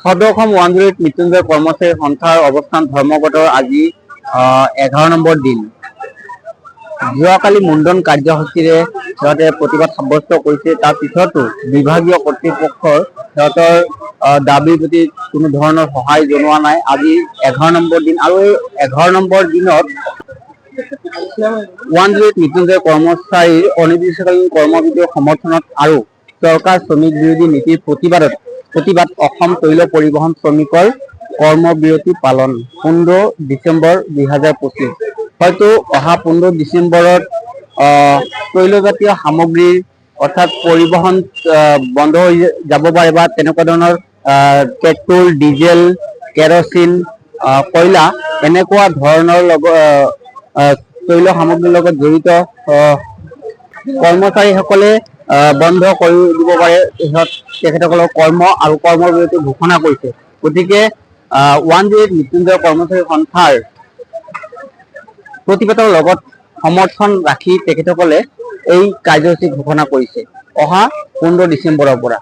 সদৌ অসম 108 মৃত্যুঞ্জয় কৰ্মচাৰী সন্থাৰ অৱস্থান ধৰ্মঘটৰ আজি 11 নম্বৰ দিন। যোৱাকালি মুণ্ডন কাৰ্যসূচীৰে সিহঁতে প্ৰতিবাদ সাব্যস্ত কৰিছে। তাৰ পিছতো বিভাগীয় কৰ্তৃপক্ষৰ সিহঁতৰ দাবীৰ প্ৰতি কোনো ধৰণৰ সহায় জনোৱা নাই। আজি 11 নম্বৰ দিন আৰু এই 11 নম্বৰ দিনত 108 মৃত্যুঞ্জয় কৰ্মচাৰীৰ অনিৰ্দিষ্টকালীন কৰ্মবিৰতিৰ সমৰ্থনত আৰু চৰকাৰ শ্ৰমিক বিৰোধী নীতিৰ প্ৰতিবাদ অসম তৈল পৰিবহণ শ্ৰমিকৰ কৰ্মবিৰতি পালন 15 ডিচেম্বৰ 2025। হয়তো অহা 15 ডিচেম্বৰত তৈলজাতীয় সামগ্ৰীৰ অৰ্থাৎ পৰিবহণ বন্ধ হৈ যাব পাৰে বা তেনেকুৱা ধৰণৰ পেট্ৰল, ডিজেল, কেৰচিন, কয়লা এনেকুৱা ধৰণৰ তৈল সামগ্ৰীৰ লগত জড়িত কৰ্মচাৰীসকলে বন্ধ কৰি দিব পাৰে। তেখেতসকলৰ কৰ্ম আৰু কৰ্মবিৰতি ঘোষণা কৰিছে। গতিকে 108 মৃত্যুঞ্জয় কৰ্মচাৰী সন্থাৰ প্ৰতিবাদৰ লগত সমৰ্থন ৰাখি তেখেতসকলে এই কাৰ্যসূচী ঘোষণা কৰিছে অহা 15 ডিচেম্বৰৰ পৰা।